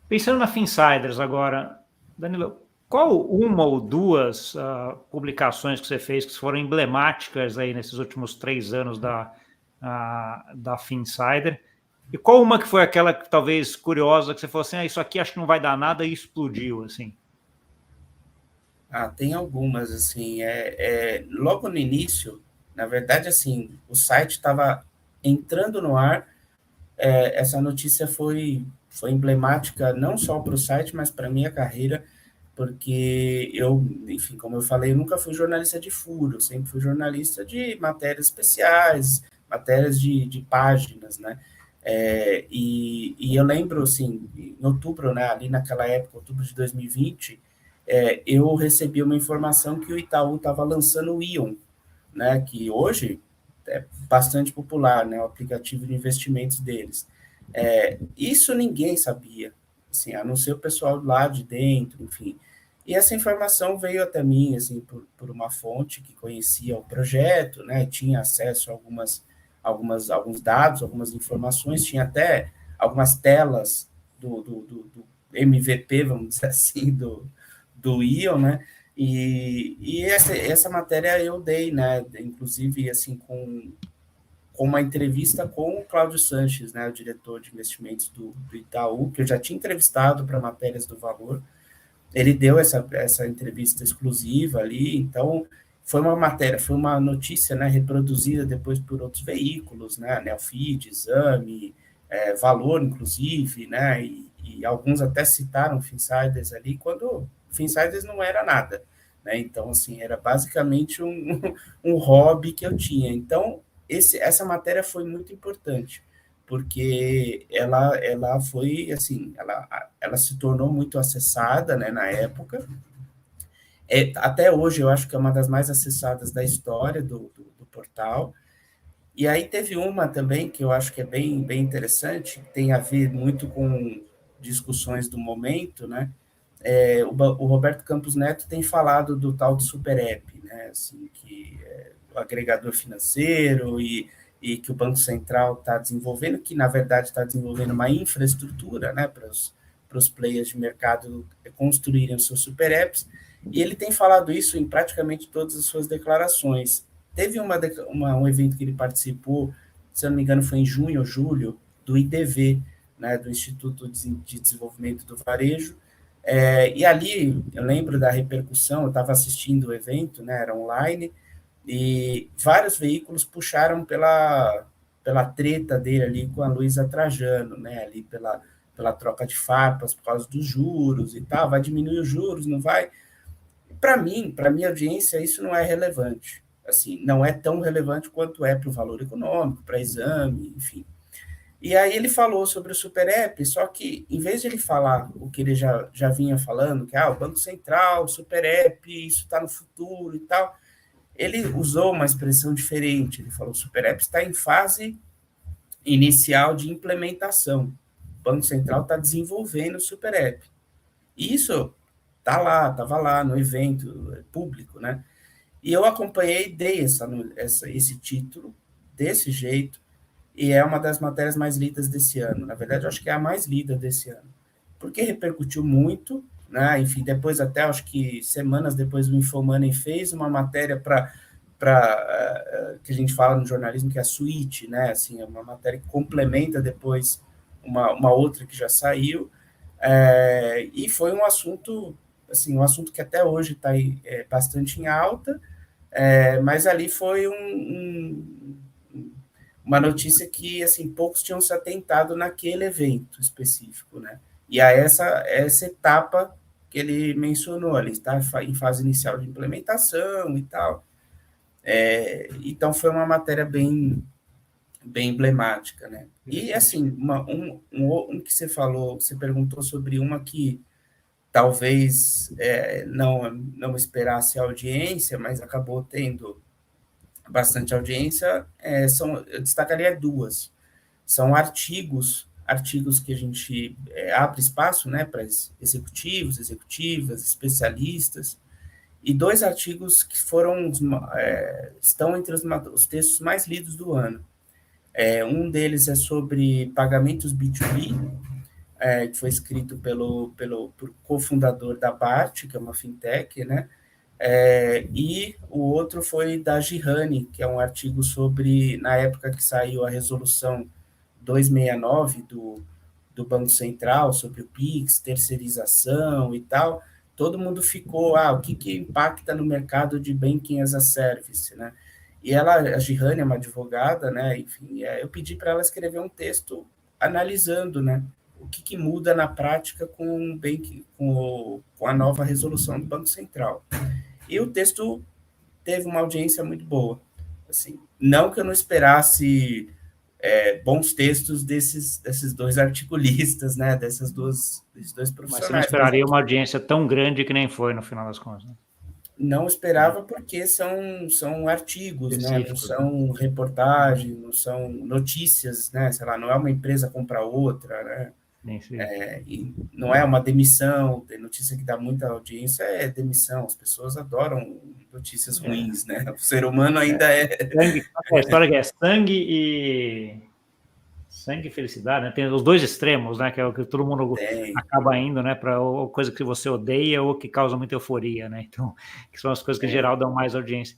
Pensando na Finsiders agora, Danilo, qual uma ou duas publicações que você fez que foram emblemáticas aí nesses últimos 3 anos da Finsider? E qual uma que foi aquela que talvez curiosa, que você falou assim, isso aqui acho que não vai dar nada e explodiu, assim? Tem algumas, assim, logo no início, na verdade, assim, o site estava entrando no ar, essa notícia foi emblemática não só para o site, mas para a minha carreira, porque eu, enfim, como eu falei, eu nunca fui jornalista de furo, sempre fui jornalista de matérias especiais, matérias de páginas, né? E eu lembro, assim, em outubro, né, ali naquela época, outubro de 2020, eu recebi uma informação que o Itaú estava lançando o Ion, né, que hoje é bastante popular, né, o aplicativo de investimentos deles. Isso ninguém sabia, assim, a não ser o pessoal lá de dentro, enfim. E essa informação veio até mim, assim, por uma fonte que conhecia o projeto, né, tinha acesso a alguns dados, algumas informações, tinha até algumas telas do MVP, vamos dizer assim, do Ion, né, e essa matéria eu dei, né, inclusive, assim, com uma entrevista com o Cláudio Sanches, né, o diretor de investimentos do Itaú, que eu já tinha entrevistado para matérias do Valor. Ele deu essa entrevista exclusiva ali, então foi uma matéria, foi uma notícia, né, reproduzida depois por outros veículos, né, Neofeed, Exame, Valor, inclusive, né, e alguns até citaram Finsiders ali, quando Finsiders não era nada, né, então, assim, era basicamente um hobby que eu tinha. Então, essa matéria foi muito importante, porque ela foi, assim, ela se tornou muito acessada, né, na época. Até hoje eu acho que é uma das mais acessadas da história do portal. E aí teve uma também que eu acho que é bem interessante, que tem a ver muito com discussões do momento, né? O Roberto Campos Neto tem falado do tal do Super App, né? Assim, que é o agregador financeiro e que o Banco Central está desenvolvendo, que na verdade está desenvolvendo uma infraestrutura, né, para os players de mercado construírem os seus super apps, e ele tem falado isso em praticamente todas as suas declarações. Teve um evento que ele participou, se eu não me engano foi em junho ou julho, do IDV, né, do Instituto de Desenvolvimento do Varejo, e ali eu lembro da repercussão, eu estava assistindo o evento, né, era online, e vários veículos puxaram pela treta dele ali com a Luísa Trajano, né, ali pela troca de farpas por causa dos juros e tal, vai diminuir os juros, não vai? Para mim, para minha audiência, isso não é relevante. Assim, não é tão relevante quanto é para o valor econômico, para exame, enfim. E aí ele falou sobre o Super App, só que em vez de ele falar o que ele já vinha falando, que o Banco Central, o Super App, isso está no futuro e tal, ele usou uma expressão diferente. Ele falou: o Super App está em fase inicial de implementação. O Banco Central está desenvolvendo o Super App. E isso estava lá no evento público, né? E eu acompanhei, dei esse título desse jeito, e é uma das matérias mais lidas desse ano. Na verdade, eu acho que é a mais lida desse ano, porque repercutiu muito, né? Enfim, depois até acho que semanas depois o Infomoney fez uma matéria para que a gente fala no jornalismo que é a suíte, né? Assim, é uma matéria que complementa depois uma outra que já saiu, e foi um assunto, assim, um assunto que até hoje está bastante em alta, mas ali foi uma notícia que, assim, poucos tinham se atentado naquele evento específico, né? E a essa etapa que ele mencionou ali, está em fase inicial de implementação e tal. Então, foi uma matéria bem emblemática, né? E, Interessante. assim, um que você falou, você perguntou sobre uma que talvez não esperasse a audiência, mas acabou tendo bastante audiência, eu destacaria duas. São artigos que a gente abre espaço, né, para executivos, executivas, especialistas, e dois artigos que estão entre os textos mais lidos do ano. Um deles é sobre pagamentos B2B, que foi escrito por cofundador da BART, que é uma fintech, né? E o outro foi da Girani, que é um artigo sobre, na época que saiu a resolução 269 do Banco Central, sobre o PIX, terceirização e tal, todo mundo ficou, o que impacta no mercado de Banking as a Service, né? E a Girani é uma advogada, né? Enfim, eu pedi para ela escrever um texto analisando, né? O que muda na prática com a nova resolução do Banco Central. E o texto teve uma audiência muito boa. Assim, não que eu não esperasse bons textos desses dois articulistas, né? Desses dois profissionais. Mas você não esperaria uma audiência tão grande que nem foi no final das contas, né? Não esperava porque são artigos, né? Não são reportagens, não são notícias, né? Sei lá, não é uma empresa comprar outra, né? E não é uma demissão, tem notícia que dá muita audiência, é demissão, as pessoas adoram notícias ruins, né? O ser humano ainda a história que é sangue e felicidade, né? Tem os dois extremos, né? Que é o que todo mundo acaba indo, né? Para coisa que você odeia ou que causa muita euforia, né? Então, que são as coisas que em geral dão mais audiência.